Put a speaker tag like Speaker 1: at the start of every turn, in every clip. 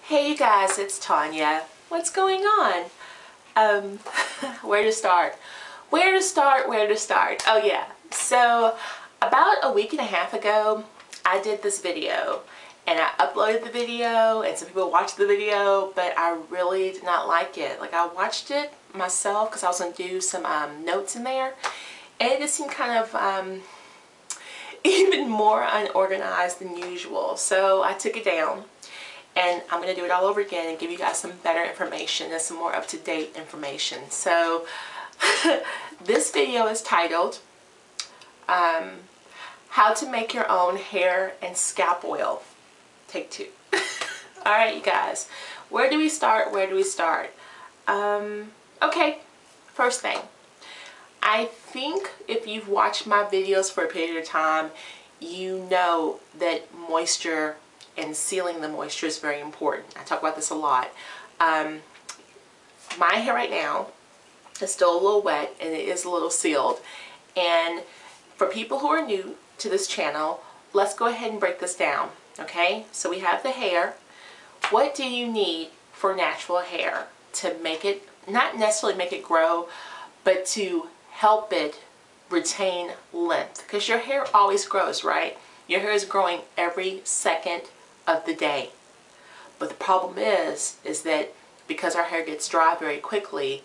Speaker 1: Hey you guys, it's Tanya. What's going on? Where to start? Where to start? Where to start? Oh yeah, so about a week and a half ago I did this video and I uploaded the video and some people watched the video, but I really did not like it. Like, I watched it myself because I was going to do some notes in there, and it just seemed kind of even more unorganized than usual. So I took it down. And I'm going to do it all over again and give you guys some better information and some more up-to-date information. So this video is titled How to Make Your Own Hair and Scalp Oil. Take two. Alright you guys, where do we start? Where do we start? Okay, first thing. I think if you've watched my videos for a period of time, you know that moisture and sealing the moisture is very important. I talk about this a lot. My hair right now is still a little wet and it is a little sealed. And for people who are new to this channel, let's go ahead and break this down. Okay, so we have the hair. What do you need for natural hair to make it, not necessarily make it grow, but to help it retain length? Because your hair always grows, right? Your hair is growing every second of the day. But the problem is that because our hair gets dry very quickly,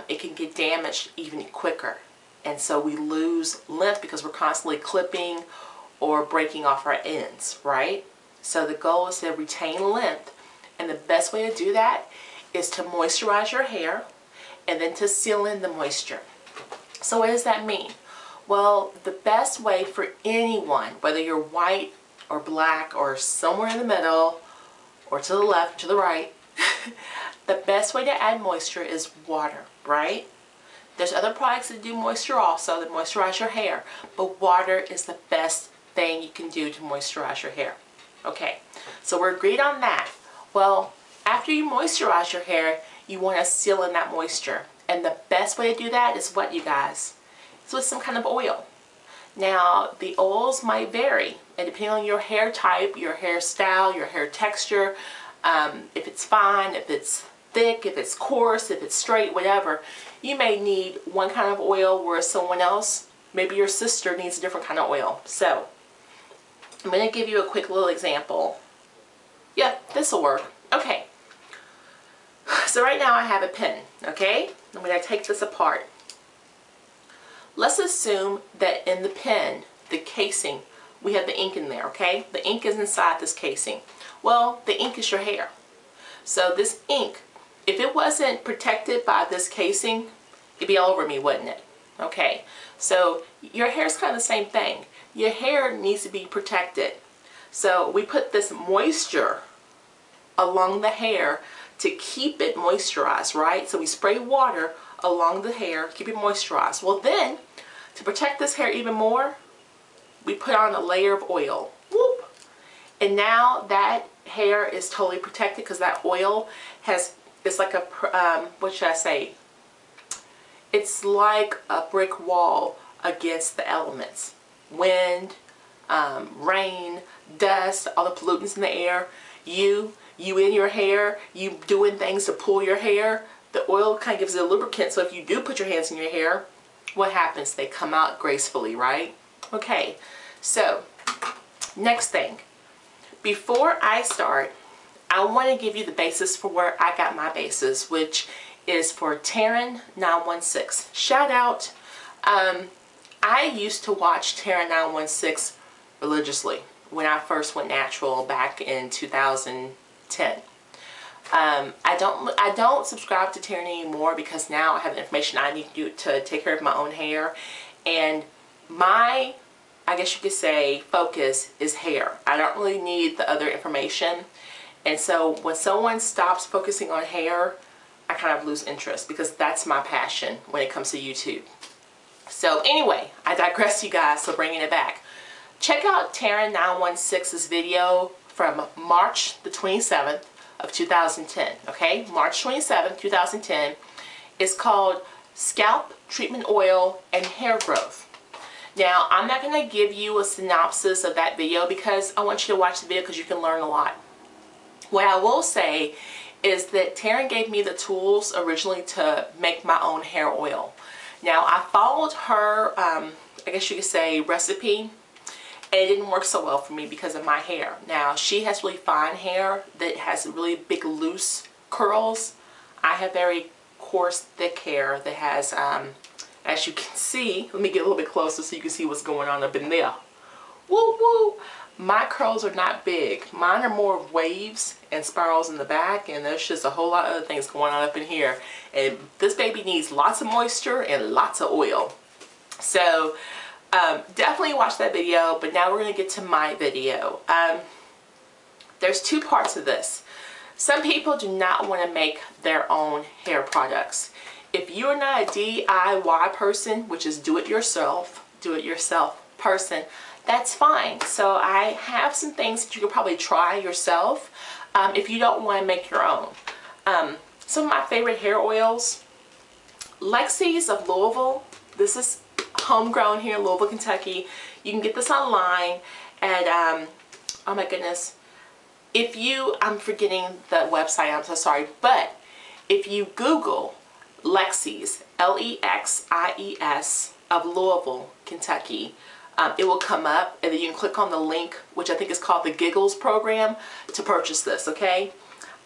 Speaker 1: it can get damaged even quicker. And so we lose length because we're constantly clipping or breaking off our ends, right? So the goal is to retain length. And the best way to do that is to moisturize your hair and then to seal in the moisture. So what does that mean? Well, the best way for anyone, whether you're white or black or somewhere in the middle or to the left, to the right, the best way to add moisture is water, right? There's other products that do moisture also, that moisturize your hair, but water is the best thing you can do to moisturize your hair. Okay, so we're agreed on that. Well, after you moisturize your hair, you want to seal in that moisture. And the best way to do that is what, you guys? It's with some kind of oil. Now, the oils might vary, and depending on your hair type, your hairstyle, your hair texture, if it's fine, if it's thick, if it's coarse, if it's straight, whatever, you may need one kind of oil, whereas someone else, maybe your sister, needs a different kind of oil. So, I'm going to give you a quick little example. Yeah, this will work. Okay. So right now I have a pen, okay? I'm going to take this apart. Let's assume that in the pen, the casing, we have the ink in there, okay? The ink is inside this casing. Well, the ink is your hair. So this ink, if it wasn't protected by this casing, it'd be all over me, wouldn't it? Okay, so your hair is kind of the same thing. Your hair needs to be protected. So we put this moisture along the hair to keep it moisturized, right? So we spray water along the hair, keep it moisturized. Well then, to protect this hair even more, we put on a layer of oil. Whoop! And now that hair is totally protected because that oil has, it's like a, what should I say? It's like a brick wall against the elements. Wind, rain, dust, all the pollutants in the air, you in your hair, you doing things to pull your hair. The oil kind of gives it a lubricant, so if you do put your hands in your hair, what happens? They come out gracefully, right? Okay, so next thing. Before I start, I want to give you the basis for where I got my basis, which is for Taryn 916. Shout out. I used to watch Taryn 916 religiously when I first went natural back in 2010. I don't subscribe to Taryn anymore because now I have the information I need to do to take care of my own hair, and my, I guess you could say, focus is hair. I don't really need the other information, and so when someone stops focusing on hair, I kind of lose interest because that's my passion when it comes to YouTube. So anyway, I digress, you guys, so bringing it back. Check out Taryn 916's video from March the 27th of 2010, okay? March 27th, 2010. It's called Scalp Treatment Oil and Hair Growth. Now, I'm not going to give you a synopsis of that video because I want you to watch the video because you can learn a lot. What I will say is that Taryn gave me the tools originally to make my own hair oil. Now I followed her, I guess you could say, recipe, and it didn't work so well for me because of my hair. Now she has really fine hair that has really big loose curls. I have very coarse thick hair that has, as you can see, let me get a little bit closer so you can see what's going on up in there. Woo woo! My curls are not big. Mine are more waves and spirals in the back, and there's just a whole lot of other things going on up in here. And this baby needs lots of moisture and lots of oil. So definitely watch that video, but now we're going to get to my video. There's two parts of this. Some people do not want to make their own hair products. If you're not a DIY person, which is do-it-yourself person, that's fine. So I have some things that you could probably try yourself if you don't want to make your own. Some of my favorite hair oils, Lexi's of Louisville. This is homegrown here in Louisville, Kentucky. You can get this online at, oh my goodness, I'm forgetting the website, I'm so sorry, but if you Google Lexi's, L-E-X-I-E-S, of Louisville, Kentucky, it will come up, and then you can click on the link, which I think is called the Giggles program, to purchase this, okay?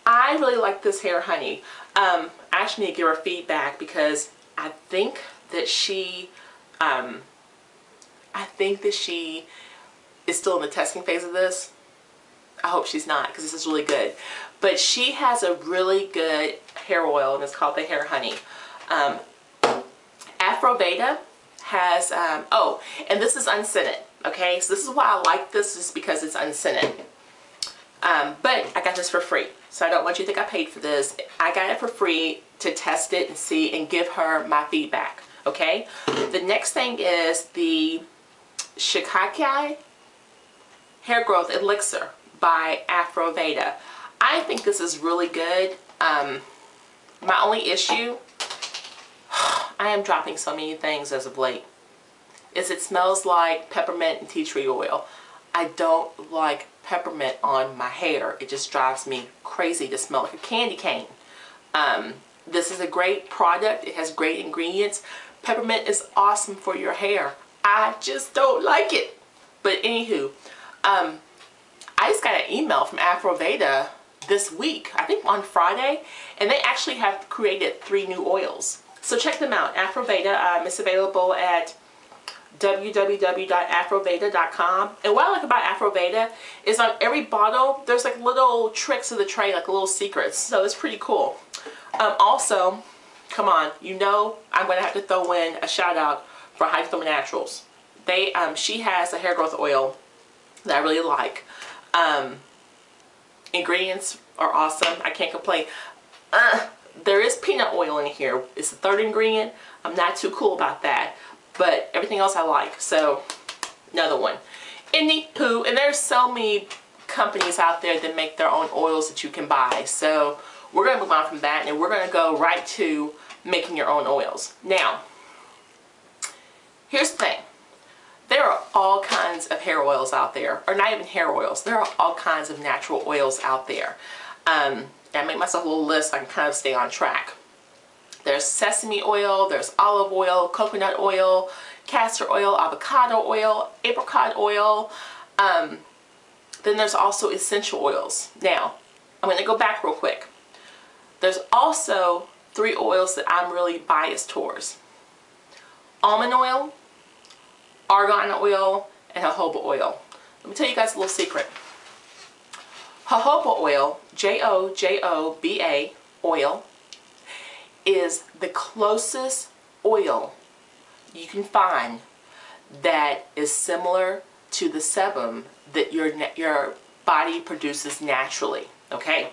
Speaker 1: I really like this hair honey. I actually need to give her feedback because I think that she is still in the testing phase of this. I hope she's not, because this is really good. But she has a really good hair oil, and it's called the Hair Honey. Afroveda has, oh, and this is unscented, okay? So this is why I like this, is because it's unscented. But I got this for free, so I don't want you to think I paid for this. I got it for free to test it and see and give her my feedback, okay? The next thing is the Shikakai Hair Growth Elixir by Afroveda. I think this is really good. My only issue, I am dropping so many things as of late, is it smells like peppermint and tea tree oil. I don't like peppermint on my hair. It just drives me crazy to smell like a candy cane. This is a great product. It has great ingredients. Peppermint is awesome for your hair. I just don't like it. But anywho, I just got an email from Afroveda this week, I think on Friday, and they actually have created 3 new oils. So check them out. Afroveda, it's available at www.afroveda.com. And what I like about Afroveda is on every bottle, there's like little tricks of the trade, like little secrets. So it's pretty cool. Also, come on, you know I'm going to have to throw in a shout out for Hyphthermal Naturals. She has a hair growth oil that I really like. Ingredients are awesome. I can't complain. There is peanut oil in here. It's the 3rd ingredient. I'm not too cool about that, but everything else I like. So another one. Anywho, and there's so many companies out there that make their own oils that you can buy. So we're going to move on from that, and we're going to go right to making your own oils. Now, here's the thing. There are all kinds of hair oils out there, or not even hair oils. There are all kinds of natural oils out there. I make myself a little list so I can kind of stay on track. There's sesame oil, there's olive oil, coconut oil, castor oil, avocado oil, apricot oil. Then there's also essential oils. Now, I'm going to go back real quick. There's also 3 oils that I'm really biased towards. Almond oil, Argan oil, and jojoba oil. Let me tell you guys a little secret. Jojoba oil, J-O-J-O-B-A oil, is the closest oil you can find that is similar to the sebum that your body produces naturally, okay?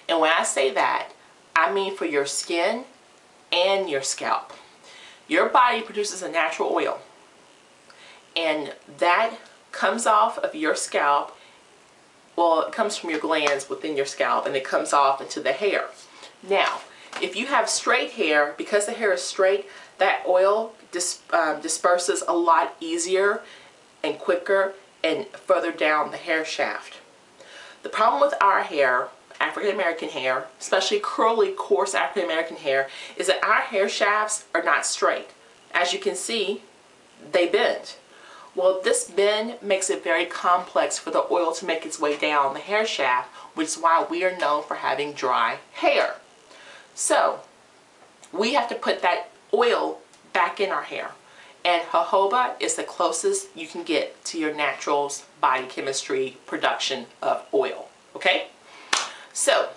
Speaker 1: And when I say that, I mean for your skin and your scalp. Your body produces a natural oil, and that comes off of your scalp. Well, it comes from your glands within your scalp, and it comes off into the hair. Now, if you have straight hair, because the hair is straight, that oil disperses a lot easier and quicker and further down the hair shaft. The problem with our hair, African American hair, especially curly, coarse African American hair, is that our hair shafts are not straight. As you can see, they bend. Well, this bend makes it very complex for the oil to make its way down the hair shaft, which is why we are known for having dry hair. So, we have to put that oil back in our hair. And jojoba is the closest you can get to your natural body chemistry production of oil. Okay? So,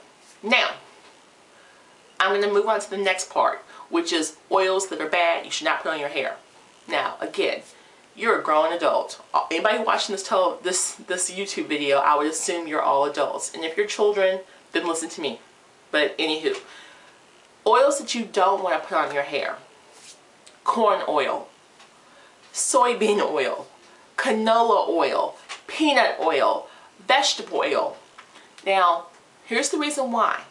Speaker 1: now, I'm going to move on to the next part, which is oils that are bad you should not put on your hair. Now, again, you're a grown adult. Anybody watching this YouTube video, I would assume you're all adults. And if you're children, then listen to me. But anywho, oils that you don't want to put on your hair. Corn oil, soybean oil, canola oil, peanut oil, vegetable oil. Now, here's the reason why.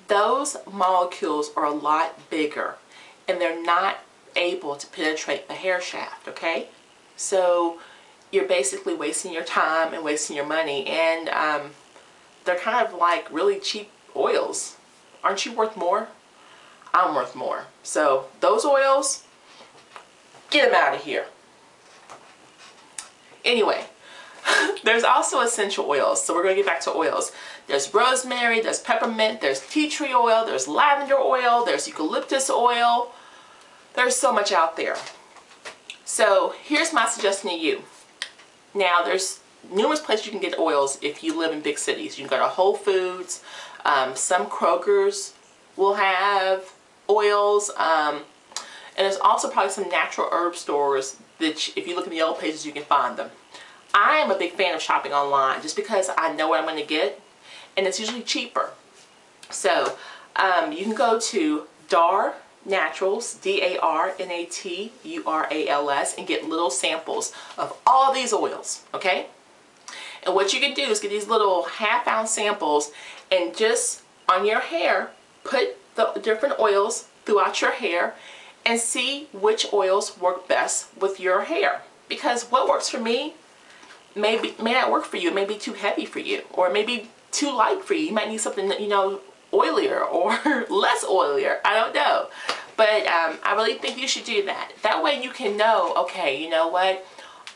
Speaker 1: Those molecules are a lot bigger and they're not able to penetrate the hair shaft, okay? So you're basically wasting your time and wasting your money, and they're kind of like really cheap oils. Aren't you worth more? I'm worth more. So those oils, get them out of here. Anyway, there's also essential oils. So we're going to get back to oils. There's rosemary, there's peppermint, there's tea tree oil, there's lavender oil, there's eucalyptus oil. There's so much out there. So here's my suggestion to you. Now there's numerous places you can get oils if you live in big cities. You can go to Whole Foods. Some Krogers will have oils. And there's also probably some natural herb stores that if you look in the yellow pages you can find them. I am a big fan of shopping online just because I know what I'm going to get, and it's usually cheaper. So you can go to Dar Naturals, DARNATURALS, and get little samples of all these oils, okay? And what you can do is get these little half-ounce samples and just on your hair put the different oils throughout your hair and see which oils work best with your hair. Because what works for me may not work for you. It may be too heavy for you, or it may be too light for you. You might need something that, you know, oilier or less oilier. I don't know. But I really think you should do that. That way you can know, okay, you know what?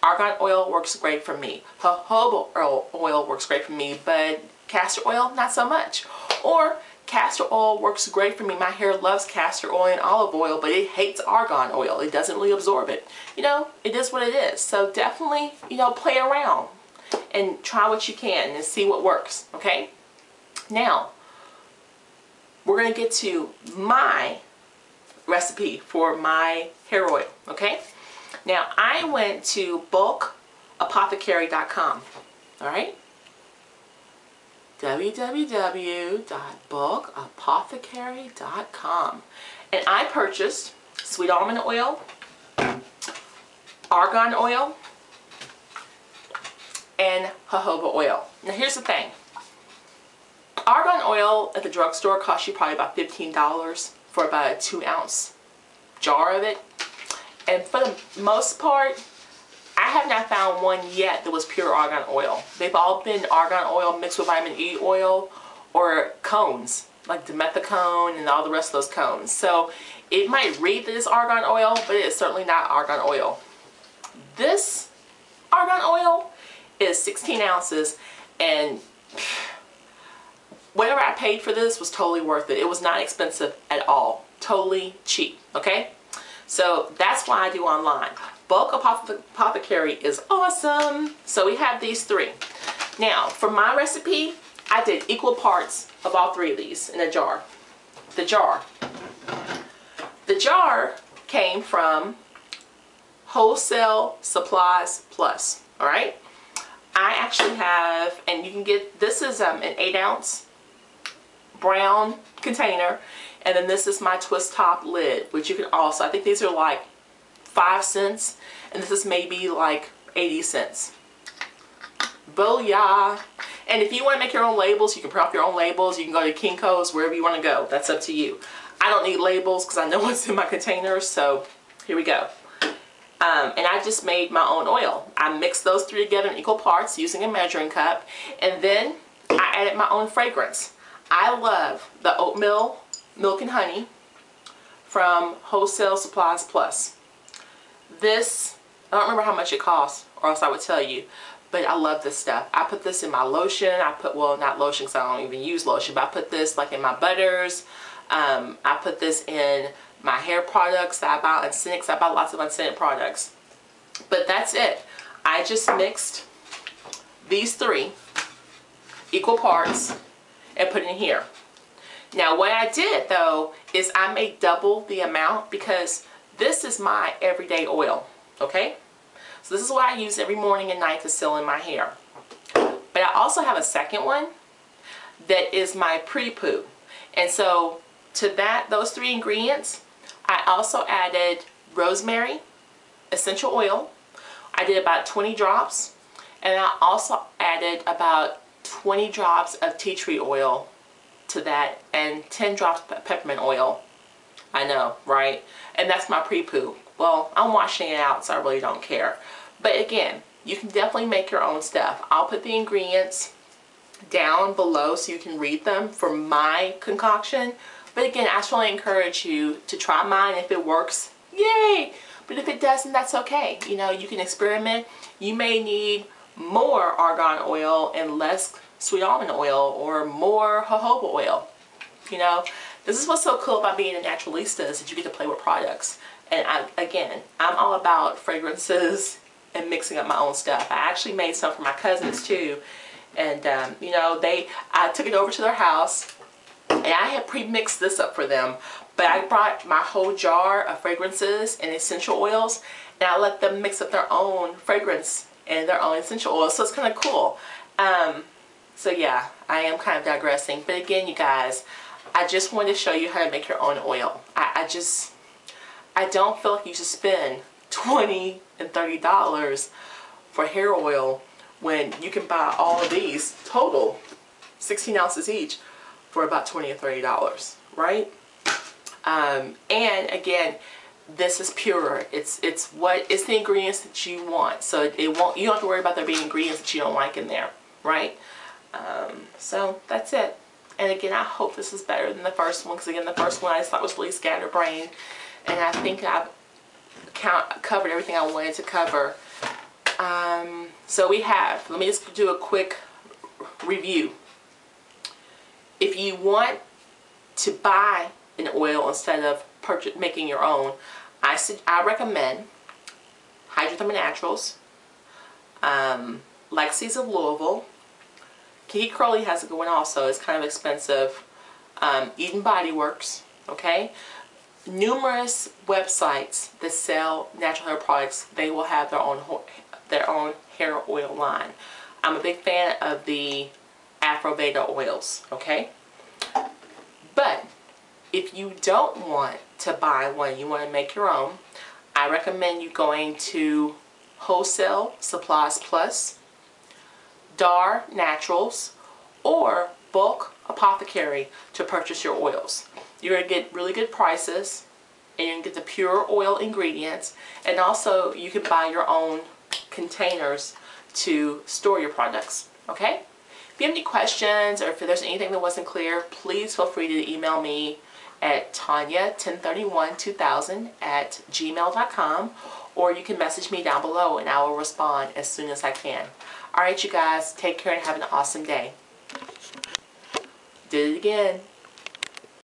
Speaker 1: Argan oil works great for me. Jojoba oil works great for me, but castor oil, not so much. Or castor oil works great for me. My hair loves castor oil and olive oil, but it hates argan oil. It doesn't really absorb it. You know, it is what it is. So definitely, you know, play around and try what you can and see what works, okay? Now, we're going to get to my recipe for my hair oil, okay? Now, I went to bulkapothecary.com, all right? www.bulkapothecary.com, and I purchased Sweet Almond oil, Argan oil, and jojoba oil. Now here's the thing. Argan oil at the drugstore costs you probably about $15 for about a 2-ounce jar of it. And for the most part, I have not found one yet that was pure argan oil. They've all been argan oil mixed with vitamin E oil or cones, like dimethicone and all the rest of those cones. So it might read that it's argan oil, but it's certainly not argan oil. This argan oil is 16 ounces, and whatever I paid for this was totally worth it. It was not expensive at all. Totally cheap, okay? So that's why I do online. Bulk Apothecary is awesome. So we have these 3. Now, for my recipe, I did equal parts of all 3 of these in a jar. The jar came from Wholesale Supplies Plus, all right? I actually have, and you can get, this is an 8-ounce brown container, and then this is my twist top lid, which you can also, I think these are like 5 cents, and this is maybe like 80 cents. Booyah! And if you want to make your own labels, you can print off your own labels. You can go to Kinko's, wherever you want to go. That's up to you. I don't need labels because I know what's in my containers, so here we go. And I just made my own oil. I mixed those three together in equal parts using a measuring cup, and then I added my own fragrance. I love the oatmeal milk and honey from Wholesale Supplies Plus. This, I don't remember how much it costs, or else I would tell you, but I love this stuff. I put this in my lotion. I put, well, not lotion because I don't even use lotion, but I put this like in my butters. I put this in my hair products that I buy unscented, because I buy lots of unscented products. But that's it. I just mixed these three equal parts and put it in here. Now what I did though is I made double the amount, because this is my everyday oil, okay? So this is what I use every morning and night to seal in my hair. But I also have a second one that is my pre-poo. And so to that, those three ingredients, I also added rosemary essential oil. I did about 20 drops. And I also added about 20 drops of tea tree oil to that, and 10 drops of peppermint oil. I know, right? And that's my pre-poo. Well, I'm washing it out, so I really don't care. But again, you can definitely make your own stuff. I'll put the ingredients down below so you can read them for my concoction. But again, I strongly encourage you to try mine. If it works, yay! But if it doesn't, that's okay. You know, you can experiment. You may need more argan oil and less sweet almond oil, or more jojoba oil. You know, this is what's so cool about being a naturalista, is that you get to play with products. And I'm all about fragrances and mixing up my own stuff. I actually made some for my cousins too. And you know, I took it over to their house, and I had pre-mixed this up for them. But I brought my whole jar of fragrances and essential oils, and I let them mix up their own fragrance and their own essential oils. So it's kind of cool. So yeah, I am kind of digressing. But again, you guys, I just wanted to show you how to make your own oil. I don't feel like you should spend $20 and $30 for hair oil when you can buy all of these total 16 ounces each for about $20 or $30, right? And again, this is pure. It's the ingredients that you want. So you don't have to worry about there being ingredients that you don't like in there, right? So that's it. And again, I hope this is better than the first one, because again, the first one I just thought was really scatterbrained, and I think I've covered everything I wanted to cover. So let me just do a quick review. If you want to buy an oil instead of making your own, I recommend Hydrothermal Naturals, Lexi's of Louisville. Kinky-Curly has it going also. It's kind of expensive. Even BodyWorks, okay? Numerous websites that sell natural hair products, they will have their own hair oil line. I'm a big fan of the Afro Veda oils, okay? But if you don't want to buy one, you want to make your own, I recommend you going to Wholesale Supplies Plus, Dar Naturals, or Bulk Apothecary to purchase your oils. You're going to get really good prices, and you can get the pure oil ingredients, and also you can buy your own containers to store your products, okay? If you have any questions, or if there's anything that wasn't clear, please feel free to email me at tanya10312000@gmail.com, or you can message me down below and I will respond as soon as I can. Alright you guys, take care and have an awesome day. Did it again.